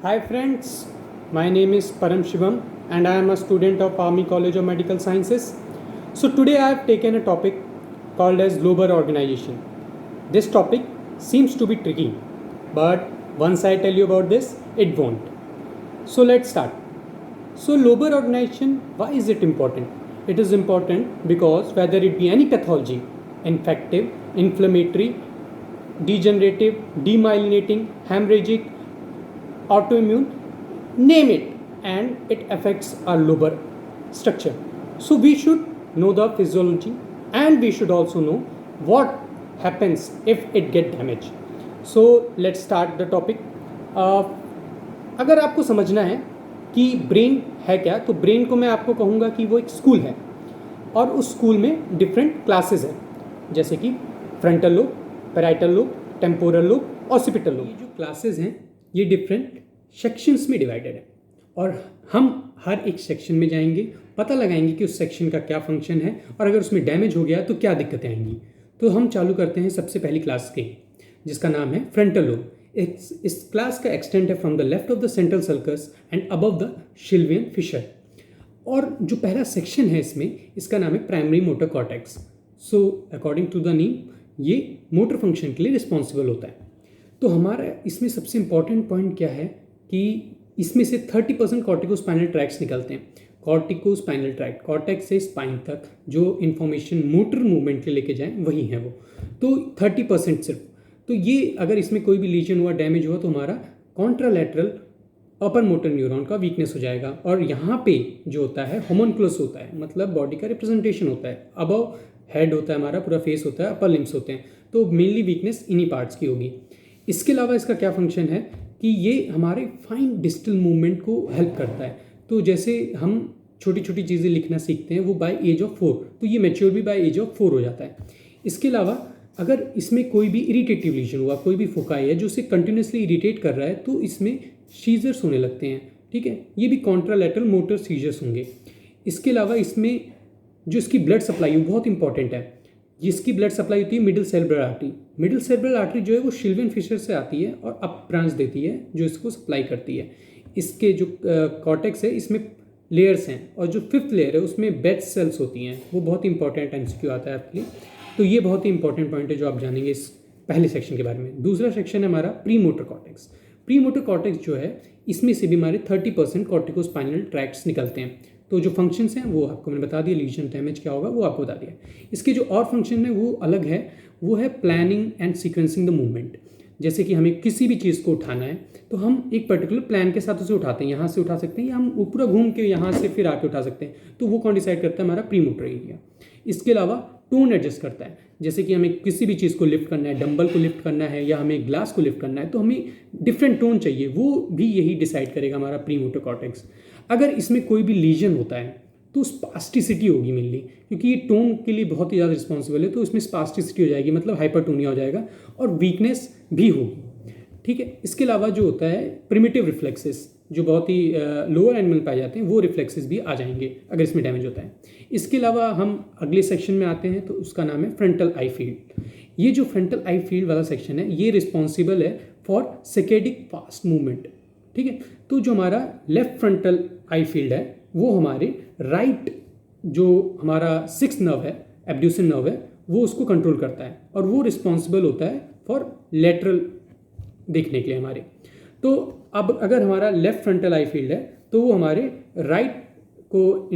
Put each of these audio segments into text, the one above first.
Hi friends, my name is Param Shivam and I am a student of Army College of Medical Sciences. So today I have taken a topic called as global organization. This topic seems to be tricky, but once I tell you about this, it won't. So let's start. So global organization, why is it important? It is important because whether it be any pathology, infective, inflammatory, degenerative, demyelinating, hemorrhagic, autoimmune, name it, and it affects our lobar structure. So we should know the physiology and we should also know what happens if it get damaged. So let's start the topic. अगर आपको समझना है कि brain है क्या, तो brain को मैं आपको कहूँगा कि वो एक स्कूल है और उस स्कूल में डिफरेंट क्लासेस हैं, जैसे कि frontal lobe, parietal lobe, temporal lobe, occipital lobe. ये जो क्लासेस हैं ये डिफरेंट सेक्शंस में डिवाइडेड है और हम हर एक सेक्शन में जाएंगे, पता लगाएंगे कि उस सेक्शन का क्या फंक्शन है और अगर उसमें डैमेज हो गया तो क्या दिक्कतें आएंगी। तो हम चालू करते हैं सबसे पहली क्लास के, जिसका नाम है फ्रंटल लोब। इस क्लास का एक्सटेंट है from the left of the central sulcus and above the sylvian fissure. और जो पहला सेक्शन है इसका नाम है primary motor cortex. So according to the name ये मोटर फंक्शन के लिए रिस्पॉन्सिबल होता है। तो हमारा इसमें सबसे इंपॉर्टेंट पॉइंट क्या है कि इसमें से 30% कॉर्टिकोस्पाइनल ट्रैक्ट्स निकलते हैं। कॉर्टिकोस्पाइनल ट्रैक्ट, कॉर्टेक्स से स्पाइन तक जो इन्फॉर्मेशन मोटर मूवमेंट के लेके जाएं वही है वो, तो 30% सिर्फ। तो ये अगर इसमें कोई भी लीजन हुआ, डैमेज हुआ, तो हमारा कॉन्ट्रालैटरल अपर मोटर न्यूरॉन का वीकनेस हो जाएगा। और यहाँ पे जो होता है होमोन्कुलस होता है, मतलब बॉडी का रिप्रेजेंटेशन होता है। अबव हेड होता है, हमारा पूरा फेस होता है, अपर लिम्स होते हैं, तो मेनली वीकनेस इन्हीं पार्ट्स की होगी। इसके अलावा इसका क्या फंक्शन है कि ये हमारे फाइन डिस्टल मूवमेंट को हेल्प करता है। तो जैसे हम छोटी छोटी चीज़ें लिखना सीखते हैं वो बाय एज ऑफ 4, तो ये मैच्योर भी बाय एज ऑफ 4 हो जाता है। इसके अलावा अगर इसमें कोई भी इरिटेटिव लीजन हुआ, कोई भी फोकाई है जो उसे कंटिन्यूसली इरिटेट कर रहा है, तो इसमें सीजर्स होने लगते हैं। ठीक है, ये भी कॉन्ट्रालैटरल मोटर सीजर्स होंगे। इसके अलावा इसमें जो इसकी ब्लड सप्लाई है वो बहुत इंपॉर्टेंट है। जिसकी ब्लड सप्लाई होती है middle cerebral artery. Middle cerebral artery जो है वो शिल्वियन फिशर से आती है और अप ब्रांच देती है जो इसको सप्लाई करती है। इसके जो कॉर्टेक्स है इसमें लेयर्स हैं और जो 5th लेयर है उसमें बेड सेल्स होती हैं। वो बहुत इंपॉर्टेंट एमसीक्यू आता है आपके लिए, तो ये बहुत ही इंपॉर्टेंट पॉइंट है जो आप जानेंगे इस पहले सेक्शन के बारे में। दूसरा सेक्शन है हमारा pre motor cortex. Pre motor cortex जो है इसमें से भी हमारे 30% कॉर्टिकोस्पाइनल ट्रैक्ट्स निकलते हैं। तो जो फंक्शंस हैं वो आपको मैंने बता दिया, लीजन डैमेज क्या होगा वो आपको बता दिया। इसके जो और फंक्शन है वो अलग है, वो है planning and sequencing the movement. जैसे कि हमें किसी भी चीज़ को उठाना है तो हम एक पर्टिकुलर प्लान के साथ उसे उठाते हैं, यहाँ से उठा सकते हैं या हम पूरा घूम के यहाँ से फिर आके उठा सकते हैं। तो वो कौन डिसाइड करता है? हमारा प्री मोटर एरिया। इसके अलावा टोन एडजस्ट करता है, जैसे कि हमें किसी भी चीज़ को लिफ्ट करना है, डंबल को लिफ्ट करना है या हमें ग्लास को लिफ्ट करना है, तो हमें डिफरेंट टोन चाहिए, वो भी यही डिसाइड करेगा हमारा प्री मोटर कॉर्टेक्स। अगर इसमें कोई भी लीजन होता है तो स्पास्टिसिटी होगी मेनली, क्योंकि ये टोन के लिए बहुत ही ज़्यादा रिस्पॉन्सिबल है, तो इसमें स्पास्टिसिटी हो जाएगी, मतलब हाइपरटोनिया हो जाएगा और वीकनेस भी होगी। ठीक है, इसके अलावा जो होता है प्रिमिटिव रिफ्लेक्सेस जो बहुत ही लोअर एनिमल पाए जाते हैं, वो रिफ्लेक्सेस भी आ जाएंगे अगर इसमें डैमेज होता है। इसके अलावा हम अगले सेक्शन में आते हैं, तो उसका नाम है फ्रंटल आई फील्ड। ये जो फ्रंटल आई फील्ड वाला सेक्शन है ये रिस्पॉन्सिबल है फॉर सेकेडिक फास्ट मूवमेंट। ठीक है, तो जो हमारा लेफ्ट फ्रंटल आई फील्ड है वो हमारे राइट जो हमारा 6th नर्व है, एब्ड्यूसन नर्व है, वो उसको कंट्रोल करता है और वो रिस्पॉन्सिबल होता है फॉर लेटरल देखने के लिए हमारे। तो अब अगर हमारा लेफ्ट फ्रंटल आई फील्ड है तो वो हमारे राइट को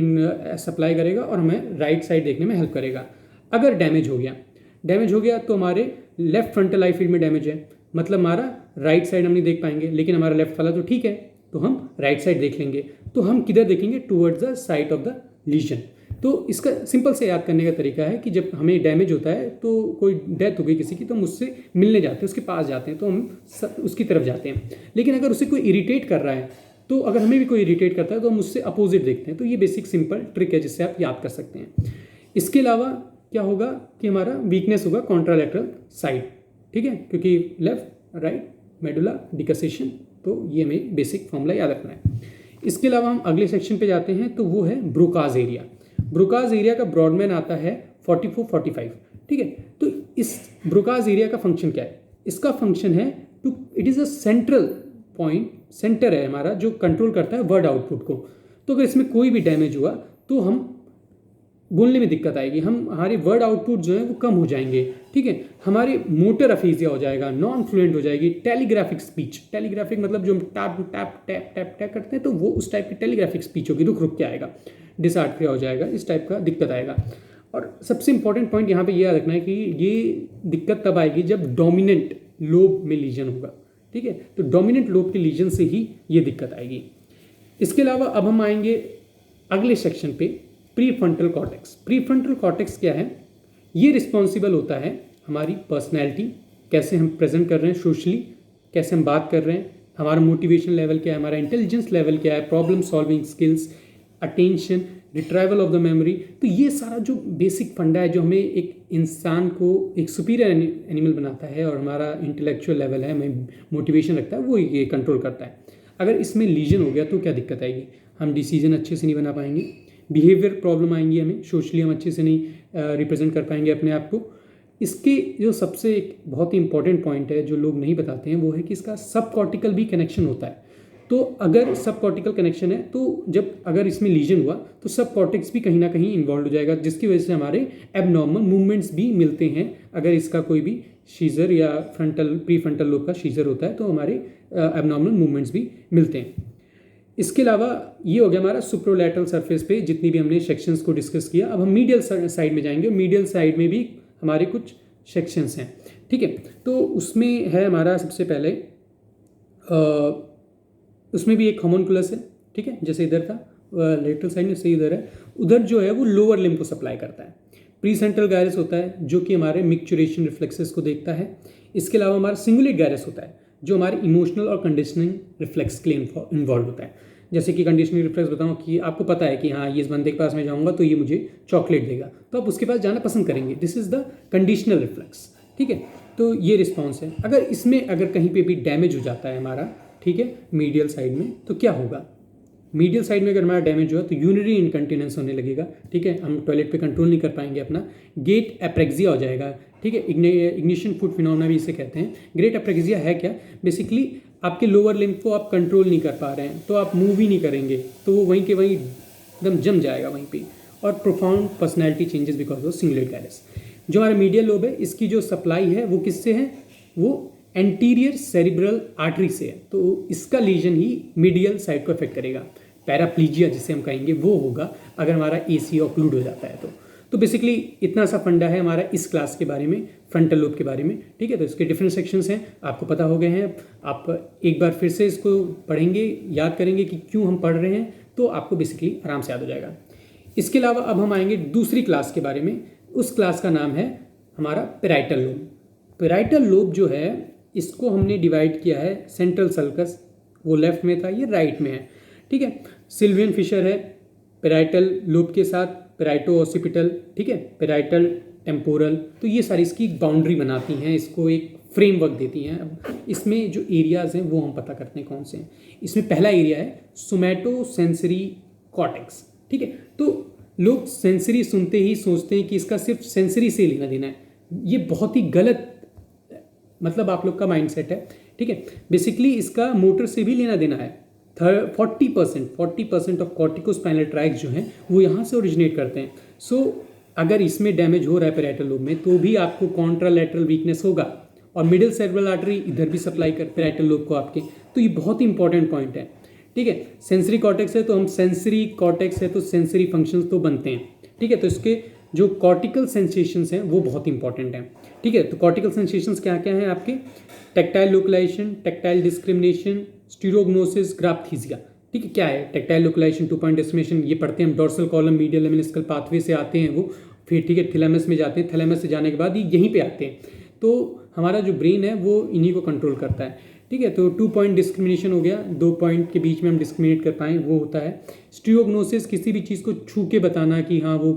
सप्लाई करेगा और हमें राइट साइड देखने में हेल्प करेगा। अगर डैमेज हो गया तो हमारे लेफ्ट फ्रंटल आई फील्ड में डैमेज है, मतलब हमारा राइट साइड हम नहीं देख पाएंगे, लेकिन हमारा लेफ्ट वाला तो ठीक है, तो हम राइट साइड देख लेंगे। तो हम किधर देखेंगे? Towards the site of the lesion. तो इसका सिंपल से याद करने का तरीका है कि जब हमें डैमेज होता है तो कोई डेथ हो गई किसी की, तो हम उससे मिलने जाते हैं, उसके पास जाते हैं, तो हम उसकी तरफ जाते हैं। लेकिन अगर उसे कोई इरिटेट कर रहा है, तो अगर हमें भी कोई इरिटेट करता है तो हम उससे अपोजिट देखते हैं। तो ये बेसिक सिंपल ट्रिक है जिससे आप याद कर सकते हैं। इसके अलावा क्या होगा कि हमारा वीकनेस होगा कॉन्ट्रालैटरल साइड। ठीक है, क्योंकि लेफ्ट राइट मेडुला डिकसेशन, तो ये हमें बेसिक फॉर्मूला याद रखना है। इसके अलावा हम अगले सेक्शन पे जाते हैं, तो वो है ब्रोकाज एरिया। ब्रोकाज एरिया का ब्रॉडमैन आता है 44-45। ठीक है, तो इस ब्रोकाज एरिया का फंक्शन क्या है? इसका फंक्शन है it is a central point centre है हमारा जो कंट्रोल करता है वर्ड आउटपुट को। तो अगर इसमें कोई भी डैमेज हुआ तो हम बोलने में दिक्कत आएगी, हमारे वर्ड आउटपुट जो है वो कम हो जाएंगे, ठीक है। हमारे मोटर अफीजिया हो जाएगा, नॉन फ्लुएंट हो जाएगी, टेलीग्राफिक स्पीच, टेलीग्राफिक मतलब जो हम tap tap tap tap tap करते हैं तो वो उस टाइप की टेलीग्राफिक स्पीच होगी, रुक रुक के आएगा, डिसआर्थ्रिया हो जाएगा, इस टाइप का दिक्कत आएगा। और सबसे इंपॉर्टेंट पॉइंट यहाँ पे ये याद रखना है कि ये दिक्कत तब आएगी जब डोमिनेंट लोब में लीजन होगा, ठीक है। तो डोमिनेंट लोब के लीजन से ही ये दिक्कत आएगी। इसके अलावा अब हम आएंगे अगले सेक्शन पे, प्रीफ्रंटल कॉर्टेक्स। प्रीफ्रंटल कॉर्टेक्स क्या है? ये रिस्पॉन्सिबल होता है हमारी पर्सनैलिटी, कैसे हम प्रेजेंट कर रहे हैं सोशली, कैसे हम बात कर रहे हैं, हमारा मोटिवेशन लेवल क्या है, हमारा इंटेलिजेंस लेवल क्या है, problem solving skills, attention, retrieval of the memory. तो ये सारा जो बेसिक फंडा है जो हमें एक इंसान को एक सुपीरियर एनिमल बनाता है और हमारा इंटेलेक्चुअल लेवल है, हमें मोटिवेशन रखता है, वो ये कंट्रोल करता है। अगर इसमें लीजन हो गया तो क्या दिक्कत आएगी? हम डिसीजन अच्छे से नहीं बना पाएंगे, बिहेवियर प्रॉब्लम आएंगी, हमें सोशली हम अच्छे से नहीं रिप्रेजेंट कर पाएंगे अपने आप को। इसके जो सबसे एक बहुत ही इंपॉर्टेंट पॉइंट है जो लोग नहीं बताते हैं वो है कि इसका सब कॉर्टिकल भी कनेक्शन होता है। तो अगर सब कॉर्टिकल कनेक्शन है तो जब अगर इसमें लीजन हुआ तो सब कॉर्टेक्स भी कहीं ना कहीं इन्वॉल्व हो जाएगा, जिसकी वजह से हमारे एबनॉर्मल मूवमेंट्स भी मिलते हैं। अगर इसका कोई भी शीजर या प्रीफ्रंटल लोब का शीजर होता है तो हमारे एबनॉर्मल मूवमेंट्स भी मिलते हैं। इसके अलावा ये हो गया हमारा सुप्रोलैटरल सरफेस पे जितनी भी हमने सेक्शंस को डिस्कस किया। अब हम मीडियल साइड में जाएंगे। मीडियल साइड में भी हमारे कुछ सेक्शंस हैं, ठीक है। तो उसमें है हमारा सबसे पहले उसमें भी एक होमोन्कुलस है, ठीक है, जैसे इधर था लेटरल साइड में, से इधर है, उधर जो है वो लोअर लिम्ब को सप्लाई करता है। प्रीसेंट्रल गायरस होता है जो कि हमारे मिक्चुरेशन रिफ्लेक्सेस को देखता है। इसके अलावा हमारा सिंगुलेट गायरस होता है जो हमारे इमोशनल और कंडीशनिंग रिफ्लेक्स के लिए इन्वॉल्व होता है। जैसे कि कंडीशनिंग रिफ्लेक्स बताऊं कि आपको पता है कि हाँ ये इस बंदे के पास में जाऊंगा तो ये मुझे चॉकलेट देगा, तो आप उसके पास जाना पसंद करेंगे। This is the conditional reflex, ठीक है। तो ये रिस्पॉन्स है। अगर इसमें अगर कहीं पे भी डैमेज हो जाता है हमारा, ठीक है, मीडियल साइड में, तो क्या होगा? मीडियल साइड में अगर हमारा डैमेज हुआ तो यूरिनरी इनकंटिनेंस होने लगेगा, ठीक है, हम टॉयलेट पे कंट्रोल नहीं कर पाएंगे अपना, गेट एप्रेक्सिया हो जाएगा, ठीक है, इग्निशन फुट फिनोमेना भी इसे कहते हैं। ग्रेट एप्रेक्सिया है क्या? बेसिकली आपके लोअर लिम्ब को आप कंट्रोल नहीं कर पा रहे हैं तो आप मूव ही नहीं करेंगे, तो वो वहीं के वहीं एकदम जम जाएगा वहीं पे। और profound personality changes because of cingulate gyrus. जो हमारा मीडियल लोब है इसकी जो सप्लाई है वो किससे है? वो एंटीरियर सेरिब्रल आर्टरी से है। तो इसका लीजन ही मीडियल साइड को अफेक्ट करेगा। पैराप्लीजिया जिसे हम कहेंगे वो होगा अगर हमारा एसी ऑक्लूड हो जाता है तो बेसिकली इतना सा फंडा है हमारा इस क्लास के बारे में, फ्रंटल लोब के बारे में, ठीक है। तो इसके डिफरेंट सेक्शंस हैं, आपको पता हो गए हैं। आप एक बार फिर से इसको पढ़ेंगे, याद करेंगे कि क्यों हम पढ़ रहे हैं, तो आपको बेसिकली आराम से याद हो जाएगा। इसके अलावा अब हम आएंगे दूसरी क्लास के बारे में। उस क्लास का नाम है हमारा पेराइटल लोब। पेराइटल लोब जो है इसको हमने डिवाइड किया है सेंट्रल सल्कस, वो लेफ्ट में था, ये राइट में है, ठीक है। सिल्वियन फिशर है पेराइटल लोब के साथ, पेराइटो ऑसिपिटल, ठीक है, पेराइटल टेम्पोरल। तो ये सारी इसकी बाउंड्री बनाती हैं, इसको एक फ्रेमवर्क देती हैं। अब इसमें जो एरियाज हैं वो हम पता करते हैं कौन से हैं। इसमें पहला एरिया है सोमैटो सेंसरी कॉर्टेक्स, ठीक है। तो लोग सेंसरी सुनते ही सोचते हैं कि इसका सिर्फ सेंसरी से लेना देना है। ये बहुत ही गलत मतलब आप लोग का माइंडसेट है, ठीक है। बेसिकली इसका मोटर से भी लेना देना है। 40% ऑफ कॉर्टिकोस्पाइनल ट्रैक्ट जो हैं वो यहाँ से ओरिजिनेट करते हैं। सो अगर इसमें डैमेज हो रहा है पेराइटल लोब में तो भी आपको कॉन्ट्रालैटरल वीकनेस होगा। और मिडिल सेरेब्रल आर्टरी इधर भी सप्लाई कर पेराइटल लोब को आपके, तो ये बहुत ही इंपॉर्टेंट पॉइंट है, ठीक है। सेंसरी कॉर्टेक्स है तो हम सेंसरी कॉर्टेक्स है तो सेंसरी फंक्शंस तो बनते हैं, ठीक है। तो इसके जो कॉर्टिकल सेंसेशंस हैं वो बहुत इंपॉर्टेंट हैं, ठीक है। तो कॉर्टिकल सेंसेशंस क्या क्या हैं आपके? टैक्टाइल लोकलाइजेशन, टैक्टाइल डिस्क्रिमिनेशन, स्टीरोग्नोसिस, ग्राफ्थीसिया, ठीक है। क्या है टैक्टाइल लोकलाइजेशन? 2 पॉइंट एस्टिमेशन, ये पढ़ते हैं हम डोर्सल कॉलम मीडियल लेमिनिस्कल पाथवे से आते हैं वो, फिर ठीक है थैलेमस में जाते हैं, थैलेमस से जाने के बाद ये यहीं पे आते हैं। तो हमारा जो ब्रेन है वो इन्हीं को कंट्रोल करता है, ठीक है। तो 2 पॉइंट डिस्क्रिमिनेशन हो गया, 2 पॉइंट के बीच में हम डिस्क्रिमिनेट कर पाएँ, वो होता है। स्टीरोग्नोसिस, किसी भी चीज़ को छू के बताना कि हाँ वो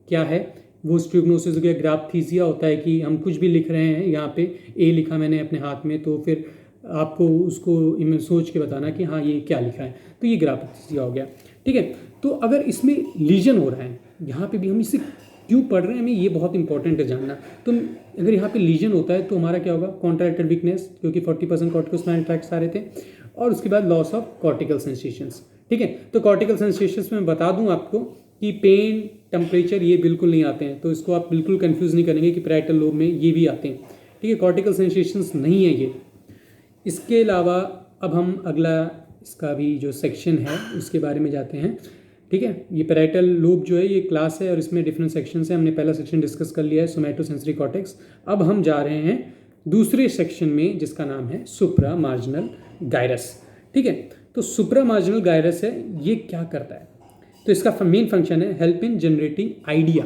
क्या है, वो स्टीरोग्नोसिस हो गया। ग्राफ्थीसिया होता है कि हम कुछ भी लिख रहे हैं, यहाँ पे ए लिखा मैंने अपने हाथ में, तो फिर आपको उसको सोच के बताना कि हाँ ये क्या लिखा है, तो ये ग्राफ्थीसिया हो गया, ठीक है। तो अगर इसमें लीजन हो रहा है, यहाँ पे भी हम इसे क्यों पढ़ रहे हैं, हमें ये बहुत इंपॉर्टेंट है जानना। तो अगर यहाँ पे लीजन होता है तो हमारा क्या होगा? कॉन्ट्रालैटरल वीकनेस, क्योंकि 40% कॉर्टिकोस्पाइनल ट्रैक्ट आ रहे थे। और उसके बाद लॉस ऑफ कॉर्टिकल सेंसेशंस। ठीक है, तो कॉर्टिकल सेंसेशंस में बता दूं आपको कि पेन, टेम्परेचर ये बिल्कुल नहीं आते हैं, तो इसको आप बिल्कुल कंफ्यूज नहीं करेंगे कि पैराइटल लोब में ये भी आते हैं। ठीक है, कॉर्टिकल सेंसेशंस नहीं है ये। इसके अलावा अब हम अगला इसका भी जो सेक्शन है उसके बारे में जाते हैं। ठीक है, ये पैराइटल लोब जो है ये क्लास है और इसमें डिफरेंट सेक्शंस हैं। हमने पहला सेक्शन डिस्कस कर लिया है, सोमैटोसेंसरी कॉर्टेक्स। अब हम जा रहे हैं दूसरे सेक्शन में जिसका नाम है सुप्रा मार्जिनल गायरस। ठीक है, तो सुप्रा मार्जिनल गायरस है, ये क्या करता है? तो इसका मेन फंक्शन है हेल्प इन जनरेटिंग आइडिया।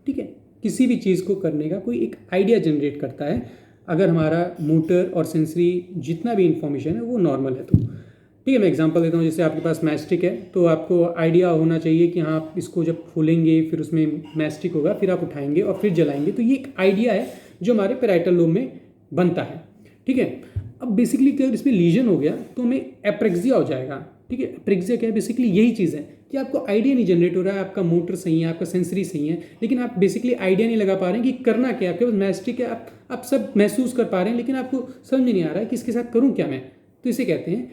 ठीक है, किसी भी चीज़ को करने का कोई एक आइडिया जनरेट करता है अगर हमारा मोटर और सेंसरी जितना भी इंफॉर्मेशन है वो नॉर्मल है तो। ठीक है, मैं एग्जांपल देता हूँ। जैसे आपके पास मैस्टिक है तो आपको आइडिया होना चाहिए कि हाँ आप इसको जब खोलेंगे फिर उसमें मैस्टिक होगा, फिर आप उठाएंगे और फिर जलाएंगे, तो ये एक आइडिया है जो हमारे पैराइटल लोब में बनता है। ठीक है, अब बेसिकली अगर इसमें लीजन हो गया तो हमें एप्रेक्सिया हो जाएगा। ठीक है, एप्रेक्सिया क्या है? बेसिकली यही चीज़ है कि आपको आइडिया नहीं जनरेट हो रहा है, आपका मोटर सही है, आपका सेंसरी सही है, लेकिन आप बेसिकली आइडिया नहीं लगा पा रहे हैं कि करना क्या है। आपके पास मैस्टिक है, आप सब महसूस कर पा रहे हैं, लेकिन आपको समझ में नहीं आ रहा है कि इसके साथ करूँ क्या मैं। तो इसे कहते हैं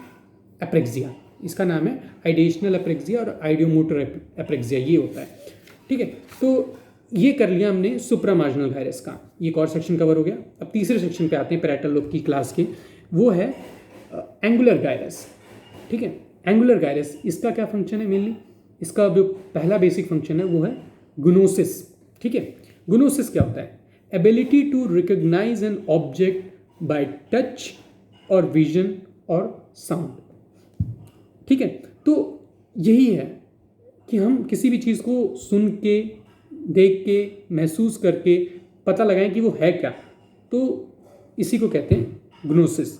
एप्रेक्सिया। इसका नाम है आइडिएशनल एप्रेक्सिया और आइडियोमोटर एप्रेक्सिया, ये होता है। ठीक है, तो ये कर लिया हमने सुप्रामार्जिनल गायरस का, ये एक और सेक्शन कवर हो गया। अब तीसरे सेक्शन पे आते हैं पैराइटल लोब की क्लास के, वो है एंगुलर गायरस। ठीक है, एंगुलर गायरस, इसका क्या फंक्शन है? मेनली इसका जो पहला बेसिक फंक्शन है वो है गुनोसिस। ठीक है, गुनोसिस क्या होता है? Ability to recognise an object by touch और विजन और साउंड। ठीक है, तो यही है कि हम किसी भी चीज़ को सुन के, देख के, महसूस करके पता लगाएं कि वो है क्या, तो इसी को कहते हैं ग्नोसिस।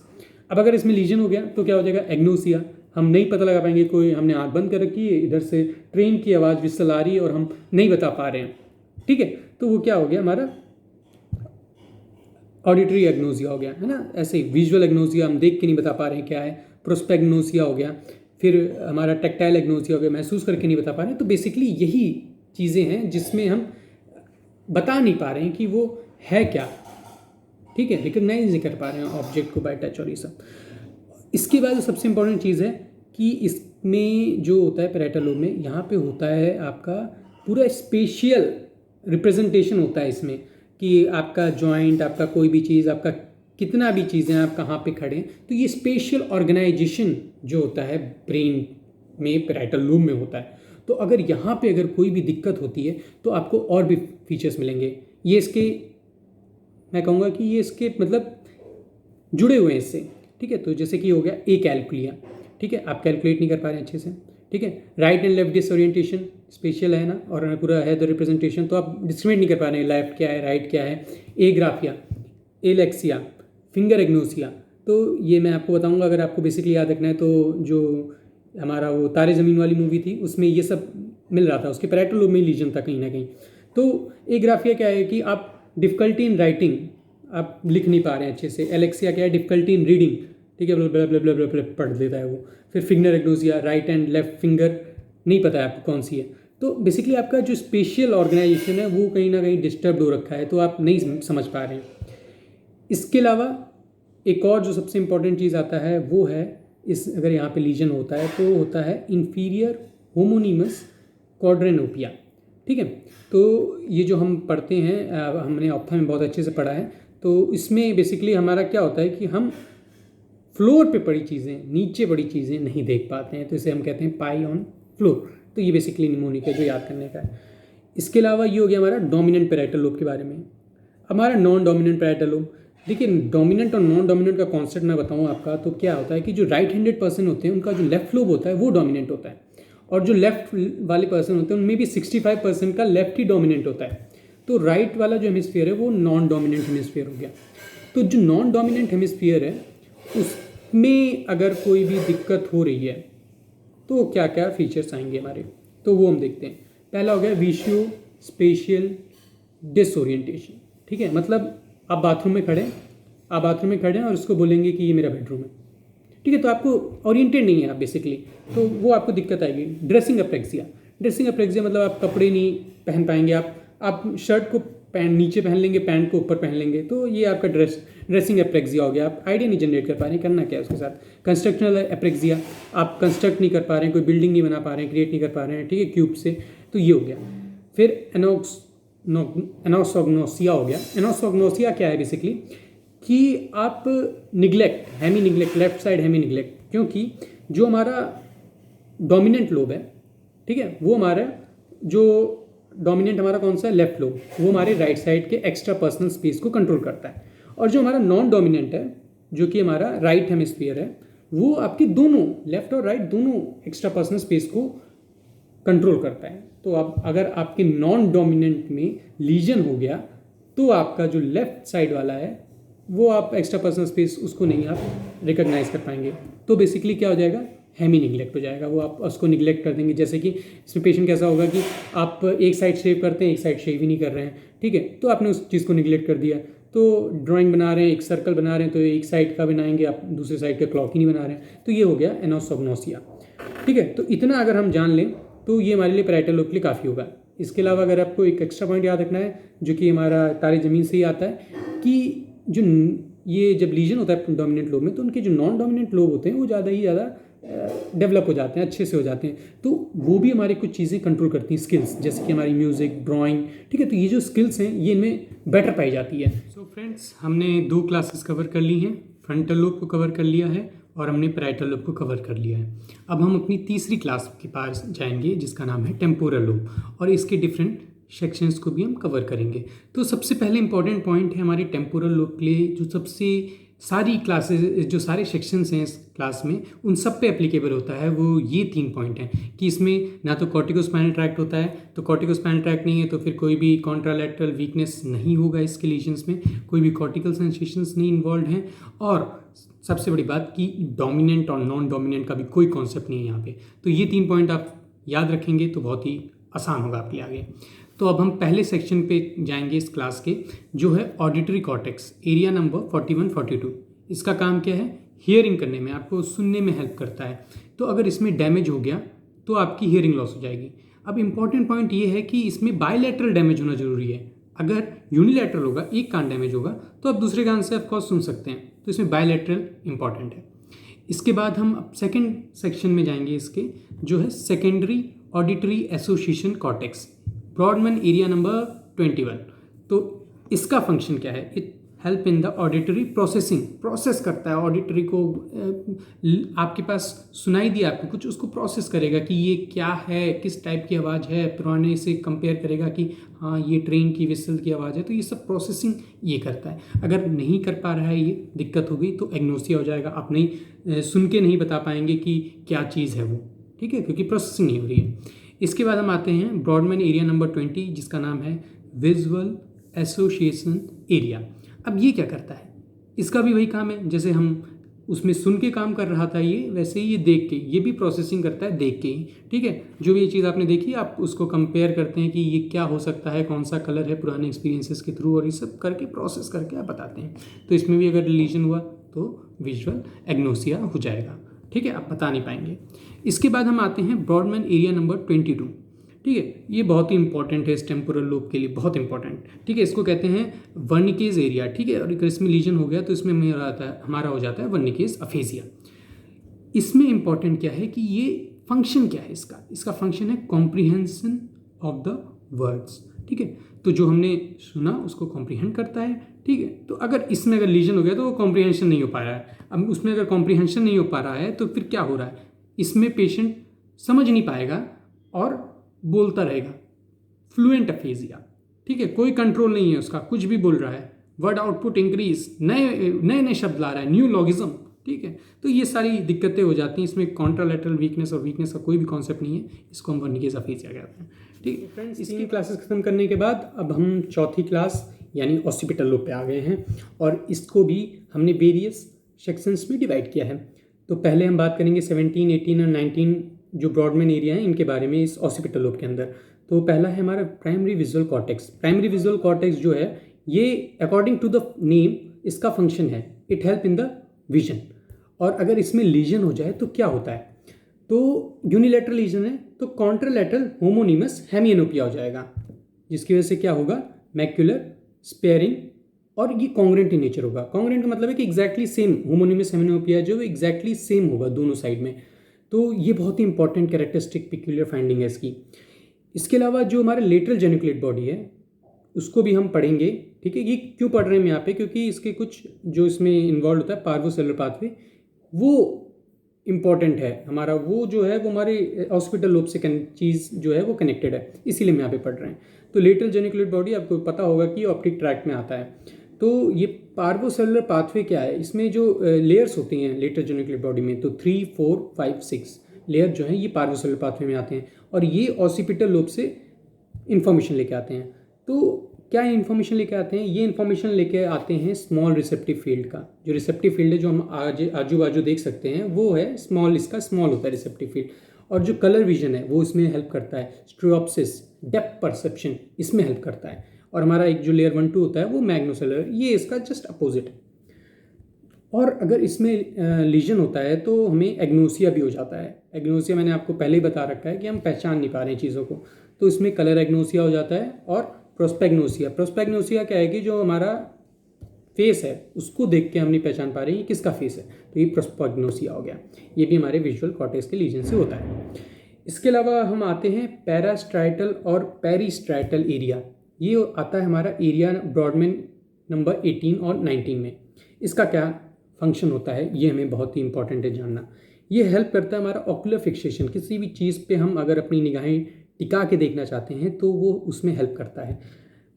अब अगर इसमें लीजन हो गया तो क्या हो जाएगा? एग्नोसिया। हम नहीं पता लगा पाएंगे, कोई हमने आँख बंद कर रखी है, इधर से ट्रेन की आवाज़ विसल आ रही है और हम नहीं बता पा रहे हैं। ठीक है, तो वो क्या हो गया? हमारा ऑडिटरी एग्नोसिया हो गया, है ना। ऐसे ही विजुअल एग्नोसिया, हम देख के नहीं बता पा रहे हैं क्या है। प्रोस्पेग्नोसिया हो गया। फिर हमारा टेक्टाइल एग्नोसिया हो गया, महसूस करके नहीं बता पा रहे हैं। तो बेसिकली यही चीज़ें हैं जिसमें हम बता नहीं पा रहे हैं कि वो है क्या। ठीक है, रिकग्नाइज नहीं कर पा रहे हैं ऑब्जेक्ट को बाय टच और ये सब। इसके बाद जो सबसे इंपॉर्टेंट चीज़ है कि इसमें जो होता है पैराइटल लोब में, यहाँ पे होता है आपका पूरा स्पेशियल रिप्रेजेंटेशन होता है इसमें, कि आपका जॉइंट, आपका कोई भी चीज़, आपका कितना भी चीज़ें, आप कहाँ पे खड़े हैं, तो ये स्पेशल ऑर्गेनाइजेशन जो होता है ब्रेन में, पैराइटल लोब में होता है। तो अगर यहाँ पे अगर कोई भी दिक्कत होती है तो आपको और भी फीचर्स मिलेंगे। ये इसके, मैं कहूँगा कि ये इसके मतलब जुड़े हुए हैं इससे। ठीक है, तो जैसे कि हो गया ए कैलकुलिया। ठीक है, आप कैलकुलेट नहीं कर पा रहे हैं अच्छे से। ठीक है, right and left disorientation special है ना, और पूरा है द रिप्रेजेंटेशन, तो आप डिस्क्रिमिनेट नहीं कर पा रहे हैं लेफ्ट क्या है, राइट क्या है। ए ग्राफिया, एलेक्सिया, फिंगर एग्नोसिया, तो ये मैं आपको बताऊंगा अगर आपको बेसिकली याद रखना है। तो जो हमारा वो तारे ज़मीन वाली मूवी थी उसमें ये सब मिल रहा था, उसके पैराइटल लोब में लीजन था कहीं ना कहीं। तो ए ग्राफिया क्या है कि आप डिफ़िकल्टी इन राइटिंग, आप लिख नहीं पा रहे हैं अच्छे से। एलेक्सिया क्या है? Difficulty in reading. ठीक है, पढ़ देता है वो। फिर finger agnosia, right and left finger नहीं पता है आपको कौन सी है। तो बेसिकली आपका जो स्पेशियल ऑर्गेनाइजेशन है वो कहीं ना कहीं डिस्टर्ब हो रखा है, तो आप नहीं समझ पा रहे हैं। इसके अलावा एक और जो सबसे इम्पॉर्टेंट चीज़ आता है वो है, इस अगर यहाँ पे लीजन होता है तो होता है इन्फीरियर होमोनीमस क्वाड्रेनोपिया। ठीक है, तो ये जो हम पढ़ते हैं, हमने ऑप्था में बहुत अच्छे से पढ़ा है। तो इसमें बेसिकली हमारा क्या होता है कि हम फ्लोर पे पड़ी चीज़ें, नीचे पड़ी चीज़ें नहीं देख पाते हैं, तो इसे हम कहते हैं पाई ऑन फ्लोर। तो ये बेसिकली निमोनिक है जो याद करने का है। इसके अलावा ये हो गया हमारा डोमिनेंट पैराइटल लोब के बारे में। हमारा नॉन डोमिनेंट पैराइटल लोब, देखिए डोमिनेंट और नॉन डोमिनेंट का कॉन्सेप्ट मैं बताऊँ आपका, तो क्या होता है कि जो राइट हैंडेड पर्सन होते हैं उनका जो लेफ्ट लोब होता है वो डोमिनेंट होता है, और जो लेफ्ट वाले पर्सन होते हैं उनमें भी 65% का लेफ्ट ही डोमिनेंट होता है। तो राइट वाला जो हेमिस्फीयर है वो नॉन डोमिनेंट हेमिस्फीयर हो गया। तो जो नॉन डोमिनेंट हेमिस्फीयर है उसमें अगर कोई भी दिक्कत हो रही है तो क्या क्या फीचर्स आएंगे हमारे, तो वो हम देखते हैं। पहला हो गया विजुओ स्पेशियल डिसओरिएंटेशन। ठीक है, मतलब आप बाथरूम में खड़े हैं और उसको बोलेंगे कि ये मेरा बेडरूम है। ठीक है, तो आपको ओरिएंटेड नहीं है आप बेसिकली, तो वो आपको दिक्कत आएगी। ड्रेसिंग अप्रेक्सिया मतलब आप कपड़े नहीं पहन पाएंगे, आप शर्ट को पैंट नीचे पहन लेंगे, पैंट को ऊपर पहन लेंगे, तो ये आपका ड्रेसिंग एप्रेक्सिया हो गया। आप आइडिया नहीं जनरेट कर पा रहे हैं, करना क्या है उसके साथ। कंस्ट्रक्शनल एप्रेक्सिया, आप कंस्ट्रक्ट नहीं कर पा रहे हैं, कोई बिल्डिंग नहीं बना पा रहे हैं, क्रिएट नहीं कर पा रहे हैं, ठीक है, क्यूब से, तो ये हो गया। फिर एनोसोग्नोसिया हो गया। एनोसोग्नोसिया क्या है बेसिकली कि आप neglect, hemi neglect, left side hemi neglect, क्योंकि जो हमारा डोमिनेंट लोब है, ठीक है, वो हमारा जो डोमिनेंट हमारा कौन सा है, लेफ्ट लोब, वो हमारे राइट साइड के एक्स्ट्रा पर्सनल स्पेस को कंट्रोल करता है। और जो हमारा नॉन डोमिनेंट है, जो कि हमारा राइट हेमिस्फीयर है, वो आपके दोनों लेफ्ट और राइट दोनों एक्स्ट्रा पर्सनल स्पेस को कंट्रोल करता है। तो आप अगर आपके नॉन डोमिनेंट में लीजन हो गया तो आपका जो लेफ्ट साइड वाला है वो आप एक्स्ट्रा पर्सनल स्पेस उसको नहीं आप रिकॉग्नाइज कर पाएंगे। तो बेसिकली क्या हो जाएगा, हेमी निगलेक्ट हो जाएगा, वो आप उसको निगलेक्ट कर देंगे। जैसे कि इसमें पेशेंट कैसा होगा कि आप एक साइड शेव करते हैं, एक साइड शेव ही नहीं कर रहे हैं, ठीक है, तो आपने उस चीज़ को निगलेक्ट कर दिया। तो ड्राइंग बना रहे हैं, एक सर्कल बना रहे हैं, तो एक साइड का बनाएंगे, आप दूसरे साइड का क्लॉक ही नहीं बना रहे हैं, तो ये हो गया एनोसोग्नोसिया, ठीक है। तो इतना अगर हम जान लें तो ये हमारे लिए पैराइटल लोब के लिए काफ़ी होगा। इसके अलावा अगर आपको एक एक्स्ट्रा पॉइंट याद रखना है, जो कि हमारा तारे ज़मीन से ही आता है, कि जो ये जब लीजन होता है डोमिनेंट लोब में, तो उनके जो नॉन डोमिनेंट लोब होते हैं वो ज़्यादा ही ज़्यादा डेवलप हो जाते हैं, अच्छे से हो जाते हैं, तो वो भी हमारी कुछ चीज़ें कंट्रोल करती हैं, स्किल्स, जैसे कि हमारी म्यूज़िक, ड्राइंग, ठीक है। तो ये जो स्किल्स हैं ये इनमें बेटर पाई जाती है। सो फ्रेंड्स, हमने 2 क्लासेस कवर कर ली हैं, फ्रंटल लोब को कवर कर लिया है और हमने पैराइटल लोब को कवर कर लिया है। अब हम अपनी तीसरी क्लास के पास जाएंगे जिसका नाम है टेम्पोरल लोब, और इसके डिफरेंट सेक्शंस को भी हम कवर करेंगे। तो सबसे पहले इंपॉर्टेंट पॉइंट है हमारे टेम्पोरल लोब के लिए, जो सबसे सारी क्लासेस, जो सारे सेक्शंस हैं इस क्लास में, उन सब पे एप्लीकेबल होता है, वो ये 3 पॉइंट हैं कि इसमें ना तो कॉर्टिकोस्पाइनल ट्रैक्ट होता है, तो कॉर्टिकोस्पाइनल ट्रैक्ट नहीं है तो फिर कोई भी कॉन्ट्रालैटरल वीकनेस नहीं होगा इसके लीजन्स में, कोई भी कॉर्टिकल सेंसेशंस नहीं इन्वॉल्व हैं, और सबसे बड़ी बात कि डोमिनेंट और नॉन डोमिनेंट का भी कोई कॉन्सेप्ट नहीं है यहाँ पे। तो ये 3 पॉइंट आप याद रखेंगे तो बहुत ही आसान होगा आपके लिए आगे। तो अब हम पहले सेक्शन पे जाएंगे इस क्लास के, जो है ऑडिटरी कॉर्टेक्स, एरिया नंबर 41-42। इसका काम क्या है, हियरिंग करने में, आपको सुनने में हेल्प करता है। तो अगर इसमें डैमेज हो गया तो आपकी हियरिंग लॉस हो जाएगी। अब इंपॉर्टेंट पॉइंट ये है कि इसमें बायलैटरल डैमेज होना जरूरी है। अगर यूनिलैटरल होगा, एक कान डैमेज होगा, तो आप दूसरे कान से ऑफकोर्स सुन सकते हैं, तो इसमें बायलैटरल इंपॉर्टेंट है। इसके बाद हम अब सेकेंड सेक्शन में जाएंगे इसके, जो है secondary auditory association cortex, Brodmann area number 21। तो इसका फंक्शन क्या है, it help in the auditory processing, process करता है ऑडिटरी को, आपके पास सुनाई दिया आपको कुछ, उसको प्रोसेस करेगा कि ये क्या है, किस टाइप की आवाज़ है, पुराने से कंपेयर करेगा कि हाँ ये ट्रेन की विसल की आवाज़ है, तो ये सब प्रोसेसिंग ये करता है। अगर नहीं कर पा रहा है, ये दिक्कत हो गई तो एग्नोसिया हो जाएगा, आप नहीं सुन के नहीं बता पाएंगे कि क्या चीज़ है वो, ठीक है, क्योंकि प्रोसेसिंग नहीं हो रही है। इसके बाद हम आते हैं ब्रॉडमैन एरिया नंबर 20, जिसका नाम है विजुअल एसोसिएशन एरिया। अब ये क्या करता है, इसका भी वही काम है, जैसे हम उसमें सुन के काम कर रहा था ये, वैसे ही ये देख के, ये भी प्रोसेसिंग करता है देख के ही, ठीक है। जो भी ये चीज़ आपने देखी, आप उसको कंपेयर करते हैं कि ये क्या हो सकता है, कौन सा कलर है, पुराने एक्सपीरियंसेस के थ्रू, और ये सब करके प्रोसेस करके आप बताते हैं। तो इसमें भी अगर रिलीजन हुआ तो विजुअल एग्नोसिया हो जाएगा, ठीक है, आप बता नहीं पाएंगे। इसके बाद हम आते हैं ब्रॉडमैन एरिया नंबर 22, ठीक है। ये बहुत ही इंपॉर्टेंट है इस टेम्पोरल लोब के लिए, बहुत इंपॉर्टेंट, ठीक है। इसको कहते हैं वर्निकेज एरिया, ठीक है, और अगर इसमें लीजन हो गया तो इसमें हमारा हो जाता है वर्निकेज अफेजिया। इसमें इंपॉर्टेंट क्या है कि ये फंक्शन क्या है इसका फंक्शन है कॉम्प्रिहेंशन ऑफ द वर्ड्स, ठीक है। तो जो हमने सुना उसको कॉम्प्रिहेंड करता है, ठीक है। तो अगर इसमें अगर लीजन हो गया तो वो कॉम्प्रिहेंशन नहीं हो पा रहा है। अब उसमें अगर कॉम्प्रिहेंशन नहीं हो पा रहा है तो फिर क्या हो रहा है, इसमें पेशेंट समझ नहीं पाएगा और बोलता रहेगा, फ्लुएंट अफेजिया, ठीक है, कोई कंट्रोल नहीं है उसका, कुछ भी बोल रहा है, वर्ड आउटपुट इंक्रीज, नए शब्द ला रहा है, न्यू लॉगिज्म, ठीक है। तो ये सारी दिक्कतें हो जाती हैं। इसमें कॉन्ट्रालैटरल वीकनेस और वीकनेस का कोई भी कॉन्सेप्ट नहीं है, इसको हम वर्निकेज अफेजिया कहते हैं, ठीक है फ्रेंड्स। इसकी क्लासेस खत्म करने के बाद अब हम चौथी क्लास यानी ऑसिपिटल लोब पे आ गए हैं, और इसको भी हमने वेरियस सेक्शंस में डिवाइड किया है। तो पहले हम बात करेंगे 17, 18 और 19 जो ब्रॉडमैन एरिया है इनके बारे में इस ऑसिपिटल लोब के अंदर। तो पहला है हमारा primary visual cortex. Primary visual cortex जो है ये अकॉर्डिंग टू द नेम इसका फंक्शन है, it help in the vision. और अगर इसमें लीजन हो जाए तो क्या होता है, तो यूनिलैटरल लीजन है तो कॉन्ट्रालैटरल होमोनिमस हेमिएनोपिया हो जाएगा, जिसकी वजह से क्या होगा, मैक्युलर, स्पेयरिंग, और ये कॉन्ग्रेंट इन नेचर होगा। कॉन्ग्रेंट का मतलब है कि एग्जैक्टली सेम, होमोनिमस हेमिनोपिया जो एग्जैक्टली सेम होगा दोनों साइड में। तो ये बहुत ही इंपॉर्टेंट कैरेक्टरिस्टिक पिक्यूलियर फाइंडिंग है इसकी। इसके अलावा जो हमारा लेटरल जेनिकुलेट बॉडी है उसको भी हम पढ़ेंगे, ठीक है। ये क्यों पढ़ रहे हैं हम यहाँ पे, क्योंकि इसके कुछ जो इसमें इन्वॉल्व होता है पार्वोसेलुलर पाथवे, वो इम्पॉर्टेंट है हमारा, वो जो है वो हमारे ऑक्सीपिटल लोब से चीज़ जो है वो कनेक्टेड है, इसीलिए हम यहाँ पे पढ़ रहे हैं। तो लेटरल जेनिकुलेट बॉडी आपको पता होगा कि ऑप्टिक ट्रैक्ट में आता है। तो ये पार्वोसेलुलर पाथवे क्या है, इसमें जो लेयर्स होती हैं लेटरल जेनिकुलेट बॉडी में, तो 3, 4, 5, 6 लेयर जो हैं ये पार्वोसेलुलर पाथवे में आते हैं, और ये ऑक्सीपिटल लोब से इन्फॉर्मेशन लेके आते हैं। तो क्या इन्फॉर्मेशन लेके आते हैं, ये इन्फॉर्मेशन लेके आते हैं स्मॉल रिसेप्टिव फील्ड का। जो रिसेप्टिव फील्ड है जो हम आजू बाजू देख सकते हैं वो है स्मॉल, इसका स्मॉल होता है रिसेप्टिव फील्ड। और जो कलर विजन है वो इसमें हेल्प करता है, स्ट्रियोप्सिस, डेप्थ परसेप्शन इसमें हेल्प करता है। और हमारा एक जो लेयर 1, 2 होता है वो मैग्नोसेलुलर, ये इसका जस्ट अपोजिट है। और अगर इसमें लीजन होता है तो हमें एग्नोसिया भी हो जाता है। एग्नोसिया मैंने आपको पहले ही बता रखा है कि हम पहचान नहीं पा रहे हैं चीज़ों को, तो इसमें कलर एग्नोसिया हो जाता है। और प्रोस्पेग्नोसिया, प्रोस्पेग्नोसिया क्या है कि जो हमारा फेस है उसको देख के हम नहीं पहचान पा रहे हैं किसका फेस है, तो ये प्रोस्पेग्नोसिया हो गया। ये भी हमारे विजुअल कॉर्टेक्स के लीजन से होता है। इसके अलावा हम आते हैं पैरास्ट्राइटल और पेरिस्ट्राइटल एरिया। ये आता है हमारा एरिया ब्रॉडमैन नंबर 18 और 19 में। इसका क्या फंक्शन होता है ये हमें बहुत ही इंपॉर्टेंट है जानना। ये हेल्प करता है हमारा ऑक्यूलर फिक्सेशन, किसी भी चीज़ पे हम अगर अपनी निगाहें टिका के देखना चाहते हैं तो वो उसमें हेल्प करता है।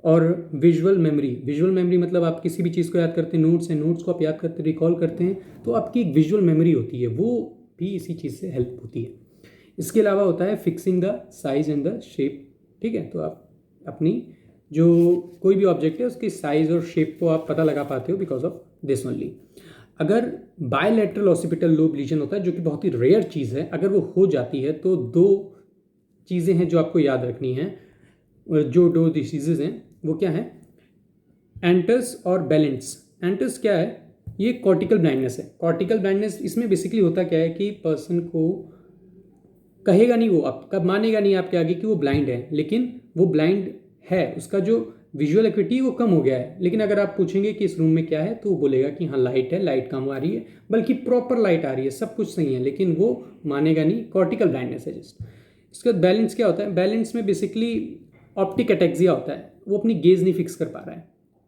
और विजुअल मेमोरी, विजुअल मेमोरी मतलब आप किसी भी चीज़ को याद करते हैं, नोट्स हैं, नोट्स को आप याद करते रिकॉल करते हैं, तो आपकी एक विजुअल मेमोरी होती है, वो भी इसी चीज़ से हेल्प होती है। इसके अलावा होता है fixing the size and the shape, ठीक है। तो आप अपनी जो कोई भी ऑब्जेक्ट है उसकी साइज और शेप को आप पता लगा पाते हो बिकॉज ऑफ दिस ओनली। अगर बायलैटरल ऑक्सीपिटल लोब लीजन होता है जो कि बहुत ही रेयर चीज़ है, अगर वो हो जाती है तो 2 चीज़ें हैं जो आपको याद रखनी है। जो 2 डिसीजेज हैं वो क्या है, एंटस और बैलेंस। एंटस क्या है, ये कॉर्टिकल ब्लाइंडनेस है। कॉर्टिकल ब्लाइंडनेस इसमें बेसिकली होता क्या है कि पर्सन को कहेगा नहीं, वो आप कब मानेगा नहीं आपके आगे कि वो ब्लाइंड है, लेकिन वो ब्लाइंड है, उसका जो विजुअल एक्विटी वो कम हो गया है। लेकिन अगर आप पूछेंगे कि इस रूम में क्या है तो वो बोलेगा कि हाँ लाइट है, लाइट कम आ रही है, बल्कि प्रॉपर लाइट आ रही है, सब कुछ सही है, लेकिन वो मानेगा नहीं, कॉर्टिकल ब्लाइंडनेस है जस्ट। इसके बाद बैलेंस क्या होता है, बैलेंस में बेसिकली ऑप्टिक एटेक्सिया होता है, वो अपनी गेज नहीं फिक्स कर पा रहा है,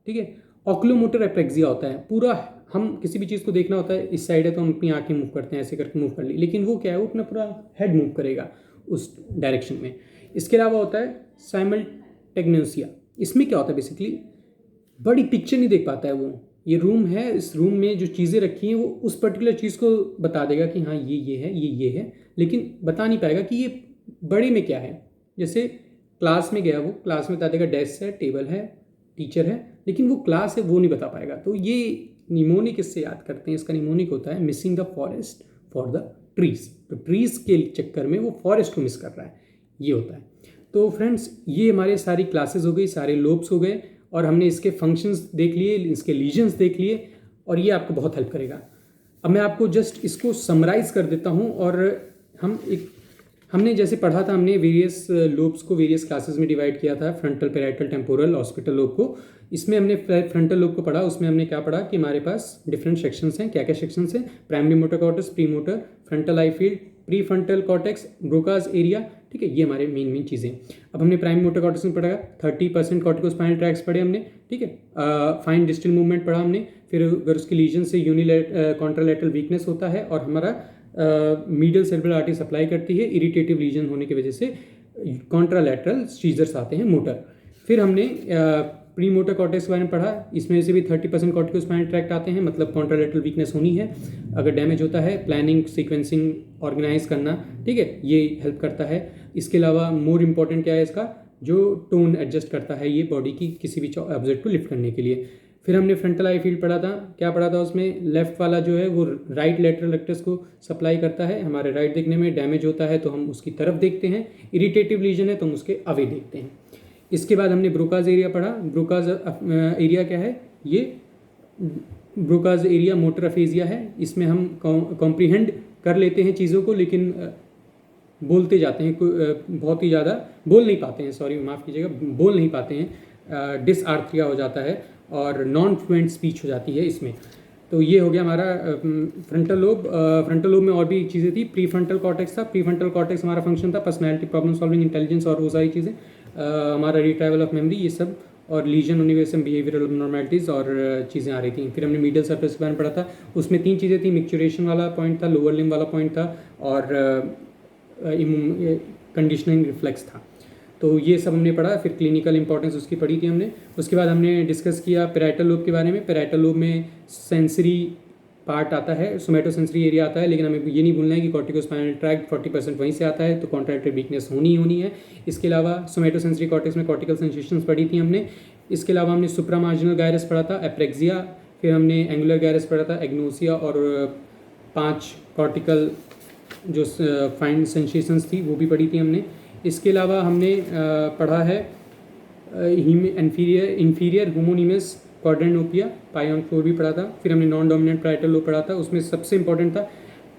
ठीक है। ऑक्लोमोटर एप्रेक्सिया होता है, पूरा हम किसी भी चीज़ को देखना होता है, इस साइड है तो हम अपनी आंखें मूव करते हैं, ऐसे करके मूव कर ली, लेकिन वो क्या है वो अपना पूरा हेड मूव करेगा उस डायरेक्शन में। इसके अलावा होता है साइमल्टेनियसिया। इसमें क्या होता है बेसिकली बड़ी पिक्चर नहीं देख पाता है वो, ये रूम है, इस रूम में जो चीज़ें रखी हैं वो उस पर्टिकुलर चीज़ को बता देगा कि हाँ ये है, ये है, लेकिन बता नहीं पाएगा कि ये बड़े में क्या है। जैसे क्लास में गया, वो क्लास में बता देगा डेस्क है, टेबल है, टीचर है, लेकिन वो क्लास है वो नहीं बता पाएगा। तो ये निमोनिक इससे याद करते हैं, इसका निमोनिक होता है missing the forest for the trees. तो ट्रीज के चक्कर में वो फॉरेस्ट को मिस कर रहा है, ये होता है। तो फ्रेंड्स ये हमारे सारी क्लासेस हो गई, सारे लोब्स हो गए, और हमने इसके फंक्शंस देख लिए, इसके लीजन्स देख लिए, और ये आपको बहुत हेल्प करेगा। अब मैं आपको जस्ट इसको समराइज कर देता हूँ। और हमने जैसे पढ़ा था, हमने वेरियस लोब्स को वेरियस क्लासेस में डिवाइड किया था, frontal, parietal, temporal, occipital lobe को। इसमें हमने फ्रंटल लोब को पढ़ा, उसमें हमने क्या पढ़ा कि हमारे पास डिफरेंट सेक्शंस हैं। क्या क्या सेक्शंस हैं, primary motor cortex, pre motor, frontal eye field, pre frontal cortex, Broca's area, ठीक है। ये हमारे मेन चीज़ें। अब हमने प्राइमरी मोटर कॉर्टेक्स में पढ़ा 30% कॉर्टिकोस्पाइनल ट्रैक्ट्स पढ़े हमने, ठीक है। फाइन डिस्टल मूवमेंट पढ़ा हमने। फिर अगर उसके लीजन से कॉन्ट्रालैटरल वीकनेस होता है और हमारा मीडियल सेरेब्रल आर्टरी सप्लाई करती है, इरिटेटिव लीजन होने की वजह से कॉन्ट्रालैटरल सीजर्स आते हैं मोटर। फिर हमने प्री मोटर कॉर्टेक्स के बारे में पढ़ा, इसमें से भी 30% कॉर्टिकोस्पाइनल ट्रैक्ट आते हैं, मतलब कॉन्ट्रालैटरल वीकनेस होनी है। अगर डैमेज होता है, प्लानिंग, सीक्वेंसिंग, ऑर्गेनाइज करना, ठीक है, ये हेल्प करता है। इसके अलावा मोर इम्पॉर्टेंट क्या है इसका, जो टोन एडजस्ट करता है ये बॉडी की किसी भी ऑब्जेक्ट को लिफ्ट करने के लिए। फिर हमने फ्रंटल आई फील्ड पढ़ा था, क्या पढ़ा था उसमें, लेफ्ट वाला जो है वो राइट लेटरल रेक्टस को सप्लाई करता है। हमारे राइट देखने में डैमेज होता है तो हम उसकी तरफ देखते हैं, इरिटेटिव लीजन है तो हम उसके अवे देखते हैं। इसके बाद हमने ब्रोकाज एरिया पढ़ा। ब्रोकाज एरिया क्या है, ये ब्रोकाज एरिया मोटर अफेजिया है। इसमें हम कॉम्प्रीहेंड कर लेते हैं चीज़ों को, लेकिन बोलते जाते हैं, बहुत ही ज़्यादा बोल नहीं पाते हैं, सॉरी माफ़ कीजिएगा, बोल नहीं पाते हैं। डिसआर्थ्रिया हो जाता है और नॉन फ्लुएंट स्पीच हो जाती है इसमें। तो ये हो गया हमारा फ्रंटल लोब। फ्रंटल लोब में और भी चीज़ें थी। प्री फ्रंटल कॉर्टेक्स था। प्री फ्रंटल कॉर्टेक्स हमारा फंक्शन था पर्सनैलिटी, प्रॉब्लम सॉल्विंग, इंटेलिजेंस और वो सारी चीज़ें। हमारा रिट्राइवल ऑफ मेमोरी, ये सब, और लीजन यूनिवर्सल बिहेवियरल नॉर्मेलिटीज़ और चीज़ें आ रही थी। फिर हमने मीडियल सरफेस के बारे में पढ़ा था। उसमें 3 चीज़ें थी। मिक्चुरेशन वाला पॉइंट था, लोअर लिम्ब वाला पॉइंट था, और कंडीशनिंग रिफ्लेक्स था। तो ये सब हमने पढ़ा। फिर क्लिनिकल इंपॉर्टेंस उसकी पढ़ी थी हमने। उसके बाद हमने डिस्कस किया पैराइटल लोब के बारे में। पैराइटल लोब में सेंसरी पार्ट आता है, सोमैटोसेंसरी एरिया आता है, लेकिन हमें ये नहीं भूलना है कि कॉर्टिकोस्पाइनल ट्रैक्ट 40% वहीं से आता है, तो कॉन्ट्रैक्टरी वीकनेस होनी है। इसके अलावा सोमैटोसेंसरी कॉर्टेक्स में कॉर्टिकल सेंसेशंस पढ़ी थी हमने। इसके अलावा हमने सुप्रामार्जिनल गायरस पढ़ा था, एप्रेक्सिया। फिर हमने एंगुलर गायरस पढ़ा था, एग्नोसिया, और 5 कॉर्टिकल जो फाइन सेंसेशंस थी वो भी पढ़ी थी हमने। इसके अलावा हमने पढ़ा है इंफीरियर होमोनिमस क्वाड्रेनोपिया, पाई ऑन 4 भी पढ़ा था। फिर हमने नॉन डोमिनेंट पैराइटल लोब पढ़ा था। उसमें सबसे इंपॉर्टेंट था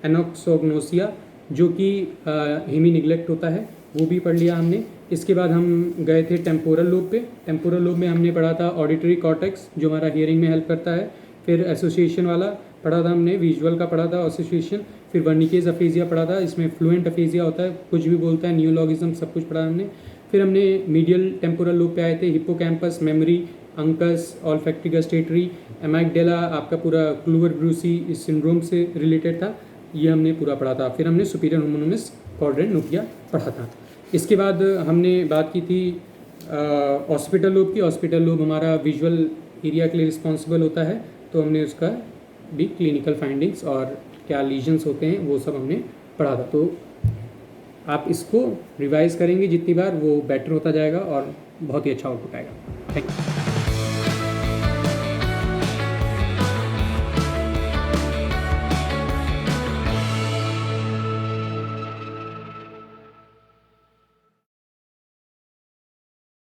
एनोक्सोग्नोसिया, जो कि हेमी निग्लेक्ट होता है, वो भी पढ़ लिया हमने। इसके बाद हम गए थे टेम्पोरल लोब पे। टेम्पोरल लोब में हमने पढ़ा था ऑडिटरी कॉर्टेक्स, जो हमारा हियरिंग में हेल्प करता है। फिर एसोसिएशन वाला पढ़ा था हमने, विजुअल का पढ़ा था एसोसिएशन। फिर वर्निकेज अफेजिया पढ़ा था, इसमें फ्लुएंट अफेजिया होता है, कुछ भी बोलता है, नियोलॉगिज्म, सब कुछ पढ़ा हमने। फिर हमने मीडियल टेम्पोरल लोब पे आए थे, हिप्पोकैम्पस, मेमोरी, अंकस, ऑल्फैक्टरी गस्टेटरी, एमाइगडेला, आपका पूरा क्लूवर ब्रूसी इस सिंड्रोम से रिलेटेड था, ये हमने पूरा पढ़ा था। फिर हमने सुपीरियर होमोनिमस क्वाड्रेनोपिया पढ़ा था। इसके बाद हमने बात की थी ऑस्पिटल लोब की। ऑस्पिटल लोब हमारा विजुअल एरिया के लिए रिस्पॉन्सिबल होता है, तो हमने उसका भी क्लिनिकल फाइंडिंग्स और क्या लीजन्स होते हैं वो सब हमने पढ़ा था। तो आप इसको रिवाइज करेंगे जितनी बार, वो बेटर होता जाएगा और बहुत ही अच्छा आउटपुट आएगा। Thank you.